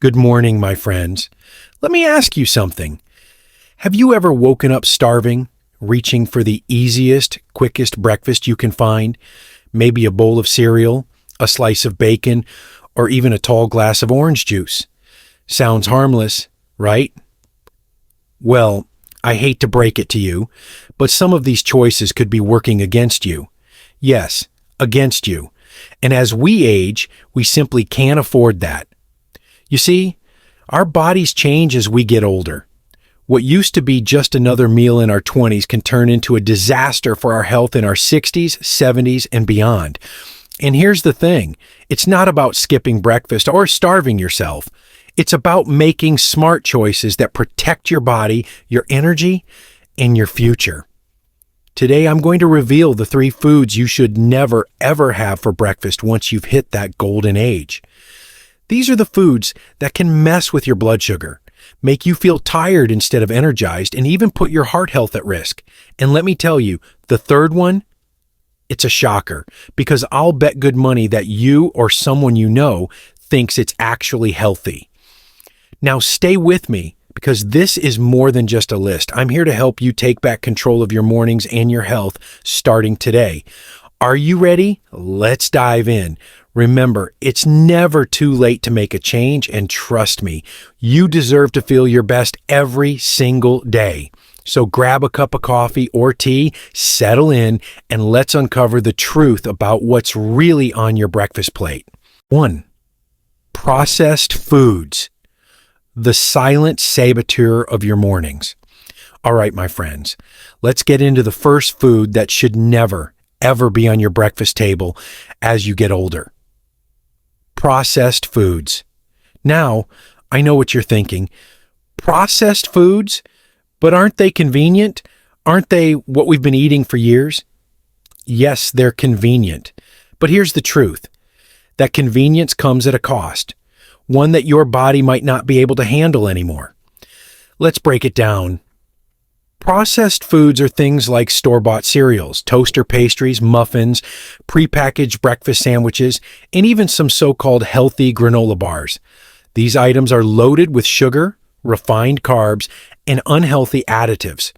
Good morning, my friends. Let me ask you something. Have you ever woken up starving, reaching for the easiest, quickest breakfast you can find? Maybe a bowl of cereal, a slice of bacon, or even a tall glass of orange juice. Sounds harmless, right? Well, I hate to break it to you, but some of these choices could be working against you. Yes, against you. And as we age, we simply can't afford that. You see, our bodies change as we get older. What used to be just another meal in our 20s can turn into a disaster for our health in our 60s, 70s, and beyond. And here's the thing, it's not about skipping breakfast or starving yourself. It's about making smart choices that protect your body, your energy, and your future. Today, I'm going to reveal the 3 foods you should never, ever have for breakfast once you've hit that golden age. These are the foods that can mess with your blood sugar, make you feel tired instead of energized, and even put your heart health at risk. And let me tell you, the third one, it's a shocker, because I'll bet good money that you or someone you know thinks it's actually healthy. Now stay with me, because this is more than just a list. I'm here to help you take back control of your mornings and your health starting today. Are you ready? Let's dive in. Remember, it's never too late to make a change, and trust me, you deserve to feel your best every single day. So grab a cup of coffee or tea, settle in, and let's uncover the truth about what's really on your breakfast plate. 1. Processed foods. The silent saboteur of your mornings. All right, my friends, let's get into the first food that should never, ever be on your breakfast table as you get older. Processed foods. Now, I know what you're thinking. Processed foods? But aren't they convenient? Aren't they what we've been eating for years? Yes, they're convenient. But here's the truth. That convenience comes at a cost, one that your body might not be able to handle anymore. Let's break it down. Processed foods are things like store-bought cereals, toaster pastries, muffins, prepackaged breakfast sandwiches, and even some so-called healthy granola bars. These items are loaded with sugar, refined carbs, and unhealthy additives.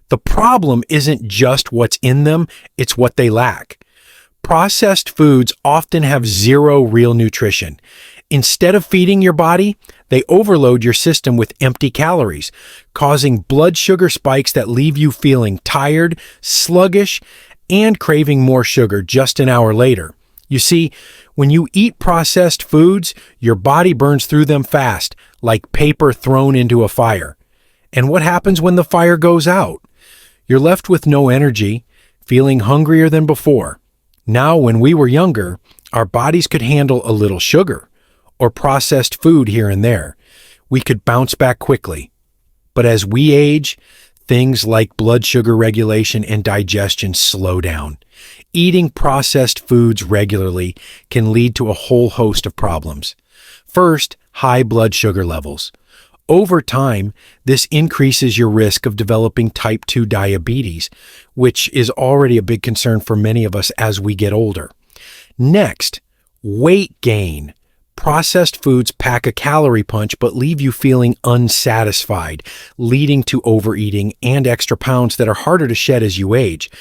The problem isn't just what's in them, it's what they lack. Processed foods often have zero real nutrition. Instead of feeding your body, they overload your system with empty calories, causing blood sugar spikes that leave you feeling tired, sluggish, and craving more sugar just an hour later. You see, when you eat processed foods, your body burns through them fast, like paper thrown into a fire. And what happens when the fire goes out? You're left with no energy, feeling hungrier than before. Now, when we were younger, our bodies could handle a little sugar or processed food here and there. We could bounce back quickly. But as we age, things like blood sugar regulation and digestion slow down. Eating processed foods regularly can lead to a whole host of problems. First, high blood sugar levels. Over time, this increases your risk of developing type 2 diabetes, which is already a big concern for many of us as we get older. Next, weight gain. Processed foods pack a calorie punch but leave you feeling unsatisfied, leading to overeating and extra pounds that are harder to shed as you age.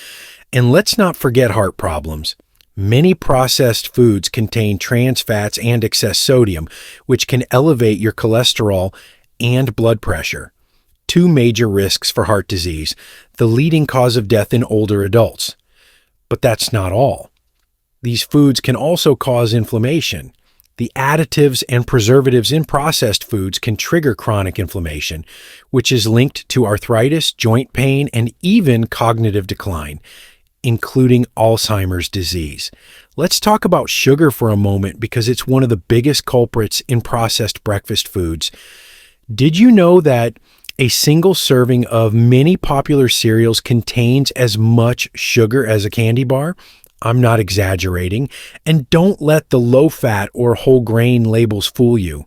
And let's not forget heart problems. Many processed foods contain trans fats and excess sodium, which can elevate your cholesterol and blood pressure. 2 major risks for heart disease, the leading cause of death in older adults. But that's not all. These foods can also cause inflammation. The additives and preservatives in processed foods can trigger chronic inflammation, which is linked to arthritis, joint pain, and even cognitive decline, including Alzheimer's disease. Let's talk about sugar for a moment because it's one of the biggest culprits in processed breakfast foods. Did you know that a single serving of many popular cereals contains as much sugar as a candy bar? I'm not exaggerating, and don't let the low-fat or whole grain labels fool you.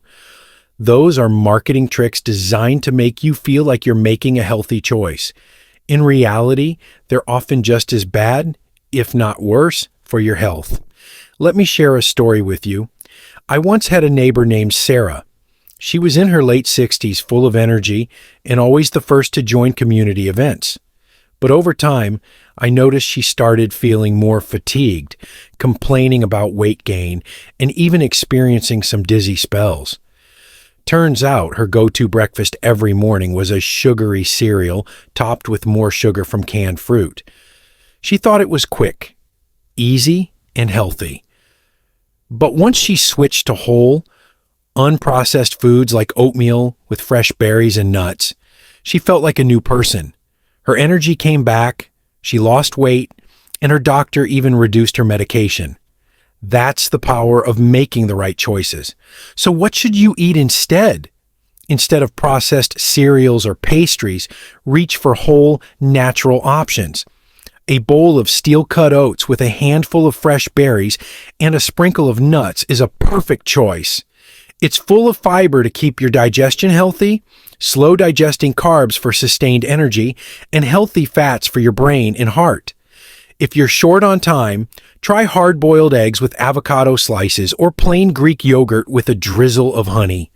Those are marketing tricks designed to make you feel like you're making a healthy choice. In reality, they're often just as bad, if not worse, for your health. Let me share a story with you. I once had a neighbor named Sarah. She was in her late 60s, full of energy, and always the first to join community events. But over time, I noticed she started feeling more fatigued, complaining about weight gain, and even experiencing some dizzy spells. Turns out her go-to breakfast every morning was a sugary cereal topped with more sugar from canned fruit. She thought it was quick, easy, and healthy. But once she switched to whole, unprocessed foods like oatmeal with fresh berries and nuts, she felt like a new person. Her energy came back, she lost weight, and her doctor even reduced her medication. That's the power of making the right choices. So what should you eat instead? Instead of processed cereals or pastries, reach for whole, natural options. A bowl of steel-cut oats with a handful of fresh berries and a sprinkle of nuts is a perfect choice. It's full of fiber to keep your digestion healthy, slow digesting carbs for sustained energy, and healthy fats for your brain and heart. If you're short on time, try hard-boiled eggs with avocado slices or plain Greek yogurt with a drizzle of honey.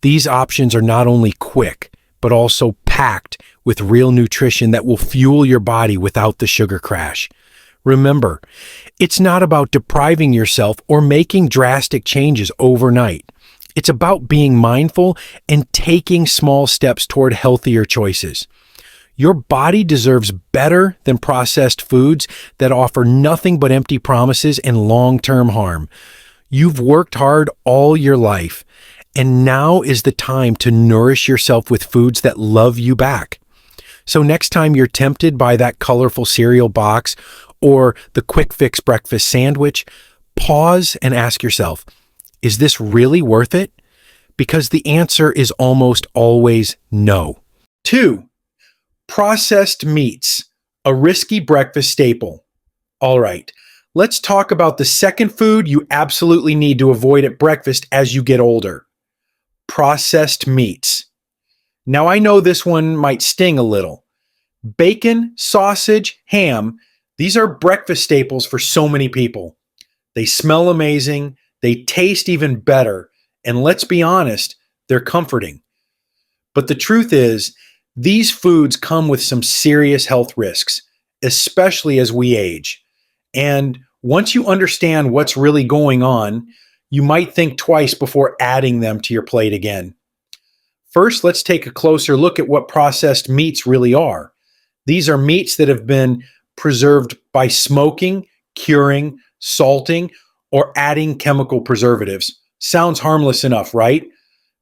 These options are not only quick, but also packed with real nutrition that will fuel your body without the sugar crash. Remember, it's not about depriving yourself or making drastic changes overnight. It's about being mindful and taking small steps toward healthier choices. Your body deserves better than processed foods that offer nothing but empty promises and long-term harm. You've worked hard all your life, and now is the time to nourish yourself with foods that love you back. So next time you're tempted by that colorful cereal box or the quick fix breakfast sandwich, pause and ask yourself, is this really worth it? Because the answer is almost always no. 2. Processed meats, a risky breakfast staple. All right, let's talk about the second food you absolutely need to avoid at breakfast as you get older. Processed meats. Now I know this one might sting a little. Bacon, sausage, ham, these are breakfast staples for so many people. They smell amazing, they taste even better, and let's be honest, they're comforting. But the truth is, these foods come with some serious health risks, especially as we age. And once you understand what's really going on, you might think twice before adding them to your plate again. First, let's take a closer look at what processed meats really are. These are meats that have been preserved by smoking, curing, salting, or adding chemical preservatives. Sounds harmless enough, right?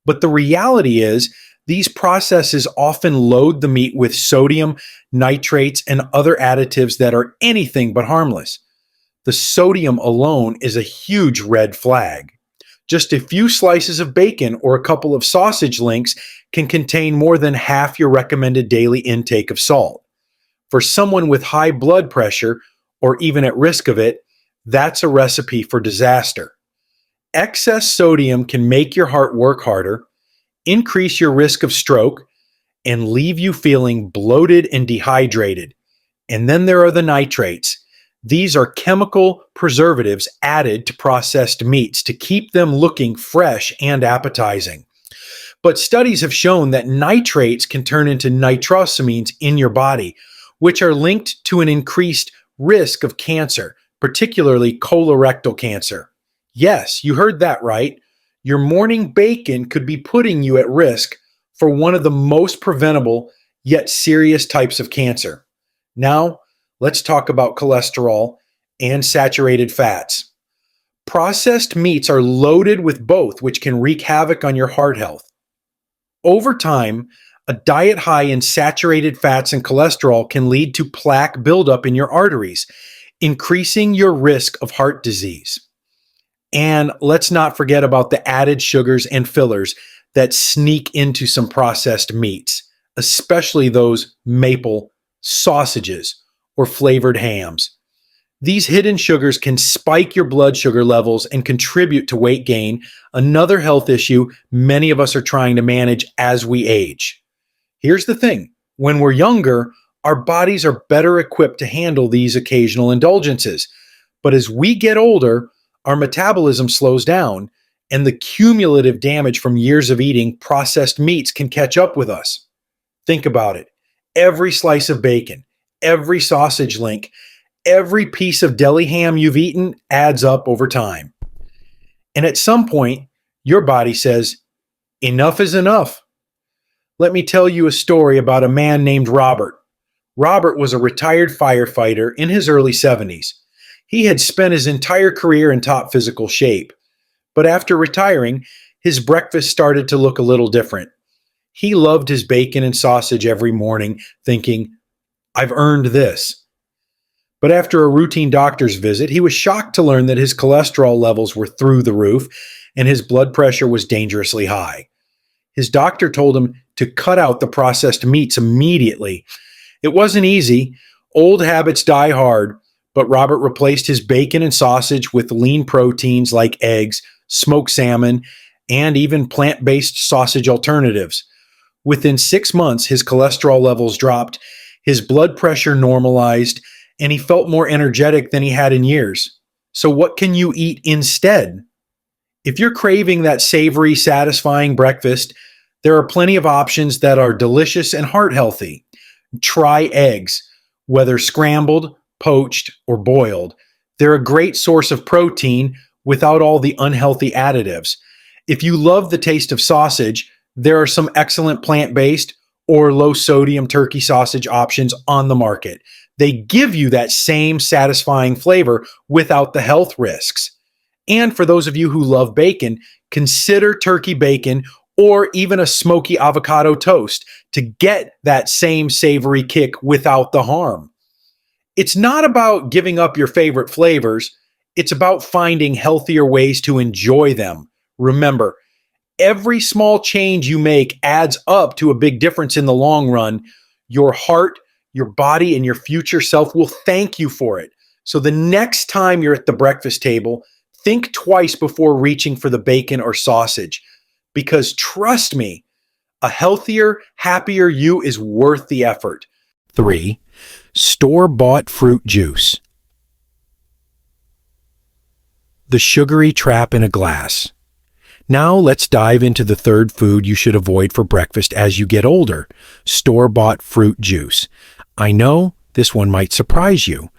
But the reality is, these processes often load the meat with sodium, nitrates, and other additives that are anything but harmless. The sodium alone is a huge red flag. Just a few slices of bacon or a couple of sausage links can contain more than half your recommended daily intake of salt. For someone with high blood pressure, or even at risk of it, that's a recipe for disaster. Excess sodium can make your heart work harder, increase your risk of stroke, and leave you feeling bloated and dehydrated. And then there are the nitrates. These are chemical preservatives added to processed meats to keep them looking fresh and appetizing. But studies have shown that nitrates can turn into nitrosamines in your body, which are linked to an increased risk of cancer, particularly colorectal cancer. Yes, you heard that right. Your morning bacon could be putting you at risk for one of the most preventable yet serious types of cancer. Now, let's talk about cholesterol and saturated fats. Processed meats are loaded with both, which can wreak havoc on your heart health. Over time, a diet high in saturated fats and cholesterol can lead to plaque buildup in your arteries, increasing your risk of heart disease. And let's not forget about the added sugars and fillers that sneak into some processed meats, especially those maple sausages or flavored hams. These hidden sugars can spike your blood sugar levels and contribute to weight gain, another health issue many of us are trying to manage as we age. Here's the thing, when we're younger, our bodies are better equipped to handle these occasional indulgences. But as we get older, our metabolism slows down, and the cumulative damage from years of eating processed meats can catch up with us. Think about it. Every slice of bacon, every sausage link, every piece of deli ham you've eaten adds up over time. And at some point, your body says, enough is enough. Let me tell you a story about a man named Robert. Robert was a retired firefighter in his early 70s. He had spent his entire career in top physical shape. But after retiring, his breakfast started to look a little different. He loved his bacon and sausage every morning, thinking, I've earned this. But after a routine doctor's visit, he was shocked to learn that his cholesterol levels were through the roof and his blood pressure was dangerously high. His doctor told him to cut out the processed meats immediately. It wasn't easy. Old habits die hard, but Robert replaced his bacon and sausage with lean proteins like eggs, smoked salmon, and even plant-based sausage alternatives. Within 6 months, his cholesterol levels dropped, his blood pressure normalized, and he felt more energetic than he had in years. So what can you eat instead? If you're craving that savory, satisfying breakfast, there are plenty of options that are delicious and heart healthy. Try eggs, whether scrambled, poached, or boiled. They're a great source of protein without all the unhealthy additives. If you love the taste of sausage, there are some excellent plant-based or low-sodium turkey sausage options on the market. They give you that same satisfying flavor without the health risks. And for those of you who love bacon, consider turkey bacon or even a smoky avocado toast to get that same savory kick without the harm. It's not about giving up your favorite flavors. It's about finding healthier ways to enjoy them. Remember, every small change you make adds up to a big difference in the long run. Your heart, your body, and your future self will thank you for it. So the next time you're at the breakfast table, think twice before reaching for the bacon or sausage. Because trust me, a healthier, happier you is worth the effort. 3. Store-bought fruit juice. The sugary trap in a glass. Now let's dive into the third food you should avoid for breakfast as you get older, store-bought fruit juice. I know this one might surprise you.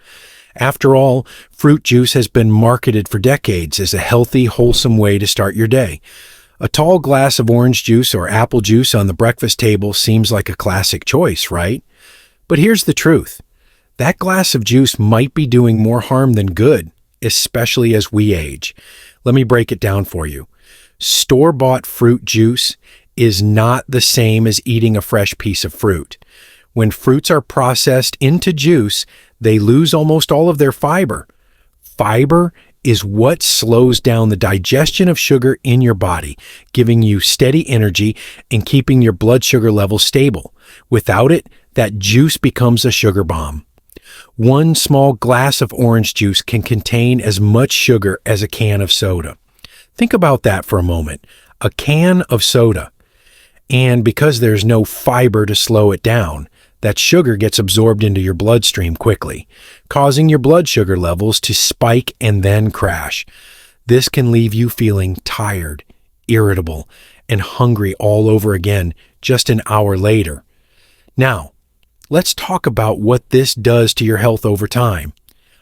After all, fruit juice has been marketed for decades as a healthy, wholesome way to start your day. A tall glass of orange juice or apple juice on the breakfast table seems like a classic choice, right? But here's the truth. That glass of juice might be doing more harm than good, especially as we age. Let me break it down for you. Store-bought fruit juice is not the same as eating a fresh piece of fruit. When fruits are processed into juice, they lose almost all of their fiber. Fiber is what slows down the digestion of sugar in your body, giving you steady energy and keeping your blood sugar levels stable. Without it, that juice becomes a sugar bomb. One small glass of orange juice can contain as much sugar as a can of soda. Think about that for a moment. A can of soda. And because there's no fiber to slow it down, that sugar gets absorbed into your bloodstream quickly, causing your blood sugar levels to spike and then crash. This can leave you feeling tired, irritable, and hungry all over again just an hour later. Now, let's talk about what this does to your health over time.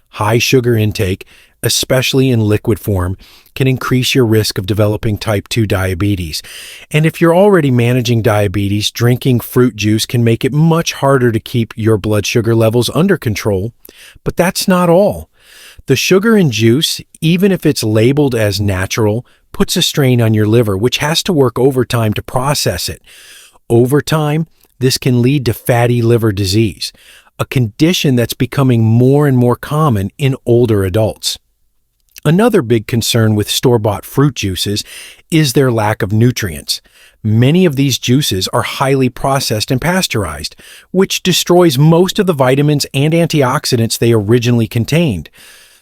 High sugar intake, especially in liquid form, can increase your risk of developing type 2 diabetes. And if you're already managing diabetes, drinking fruit juice can make it much harder to keep your blood sugar levels under control. But that's not all. The sugar in juice, even if it's labeled as natural, puts a strain on your liver, which has to work overtime to process it. Over time, this can lead to fatty liver disease, a condition that's becoming more and more common in older adults. Another big concern with store-bought fruit juices is their lack of nutrients. Many of these juices are highly processed and pasteurized, which destroys most of the vitamins and antioxidants they originally contained.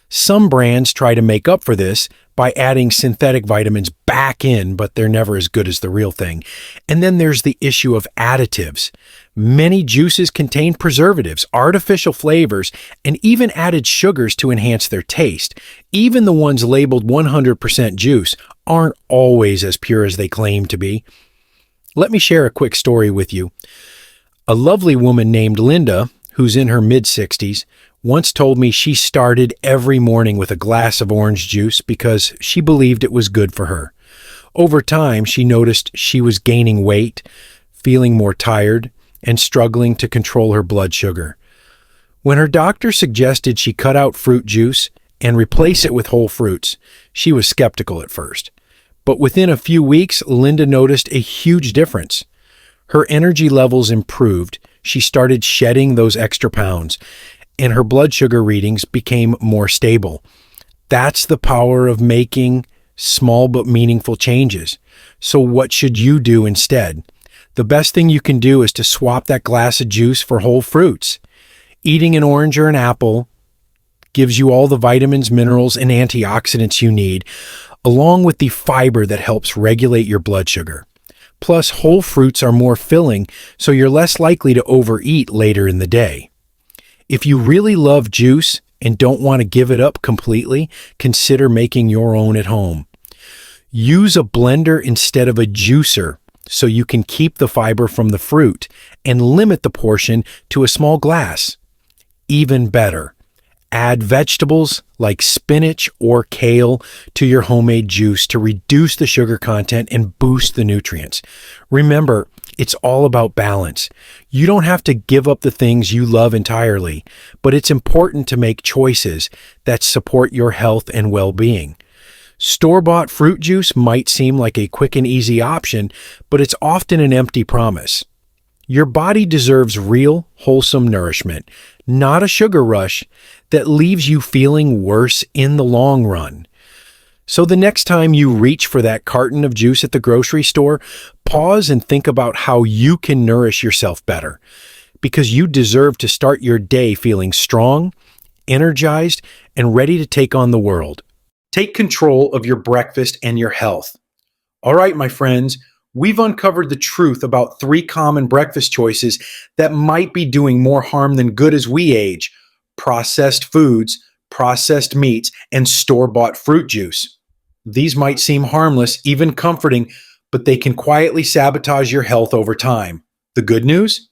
Some brands try to make up for this by adding synthetic vitamins back in, but they're never as good as the real thing. And then there's the issue of additives. Many juices contain preservatives, artificial flavors, and even added sugars to enhance their taste. Even the ones labeled 100% juice aren't always as pure as they claim to be. Let me share a quick story with you. A lovely woman named Linda, who's in her mid-60s, once told me she started every morning with a glass of orange juice because she believed it was good for her. Over time, she noticed she was gaining weight, feeling more tired, and struggling to control her blood sugar. When her doctor suggested she cut out fruit juice and replace it with whole fruits, she was skeptical at first. But within a few weeks, Linda noticed a huge difference. Her energy levels improved, she started shedding those extra pounds, and her blood sugar readings became more stable. That's the power of making small but meaningful changes. So what should you do instead? The best thing you can do is to swap that glass of juice for whole fruits. Eating an orange or an apple gives you all the vitamins, minerals, and antioxidants you need, along with the fiber that helps regulate your blood sugar. Plus, whole fruits are more filling, so you're less likely to overeat later in the day. If you really love juice and don't want to give it up completely, consider making your own at home. Use a blender instead of a juicer so you can keep the fiber from the fruit and limit the portion to a small glass. Even better, add vegetables like spinach or kale to your homemade juice to reduce the sugar content and boost the nutrients. Remember, it's all about balance. You don't have to give up the things you love entirely, but it's important to make choices that support your health and well-being. Store-bought fruit juice might seem like a quick and easy option, but it's often an empty promise. Your body deserves real, wholesome nourishment, not a sugar rush that leaves you feeling worse in the long run. So the next time you reach for that carton of juice at the grocery store, pause and think about how you can nourish yourself better, because you deserve to start your day feeling strong, energized, and ready to take on the world. Take control of your breakfast and your health. All right, my friends, we've uncovered the truth about 3 common breakfast choices that might be doing more harm than good as we age: processed foods, processed meats, and store-bought fruit juice. These might seem harmless, even comforting, but they can quietly sabotage your health over time. The good news?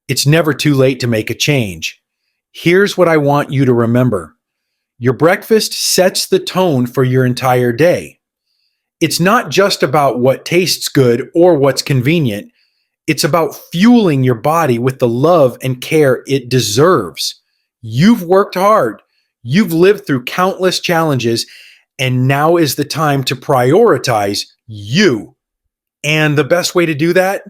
It's never too late to make a change. Here's what I want you to remember. Your breakfast sets the tone for your entire day. It's not just about what tastes good or what's convenient. It's about fueling your body with the love and care it deserves. You've worked hard. You've lived through countless challenges, and now is the time to prioritize you. And the best way to do that?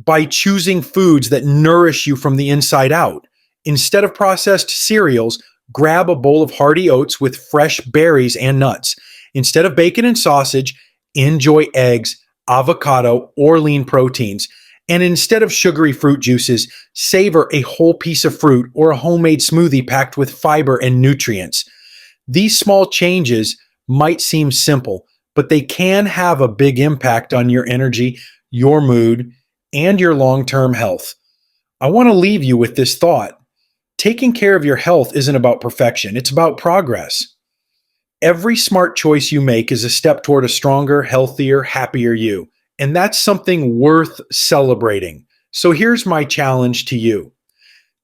By choosing foods that nourish you from the inside out. Instead of processed cereals, grab a bowl of hearty oats with fresh berries and nuts. Instead of bacon and sausage, enjoy eggs, avocado, or lean proteins. And instead of sugary fruit juices, savor a whole piece of fruit or a homemade smoothie packed with fiber and nutrients. These small changes might seem simple, but they can have a big impact on your energy, your mood, and your long-term health. I want to leave you with this thought. Taking care of your health isn't about perfection, it's about progress. Every smart choice you make is a step toward a stronger, healthier, happier you. And that's something worth celebrating. So here's my challenge to you.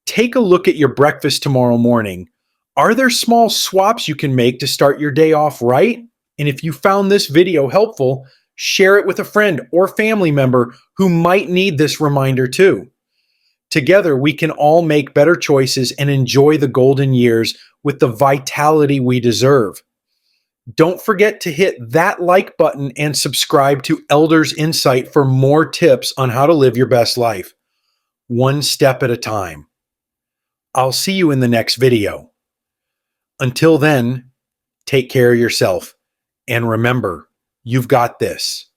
Take a look at your breakfast tomorrow morning. Are there small swaps you can make to start your day off right? And if you found this video helpful, share it with a friend or family member who might need this reminder too. Together, we can all make better choices and enjoy the golden years with the vitality we deserve. Don't forget to hit that like button and subscribe to Elders Insight for more tips on how to live your best life, one step at a time. I'll see you in the next video. Until then, take care of yourself, and remember, you've got this.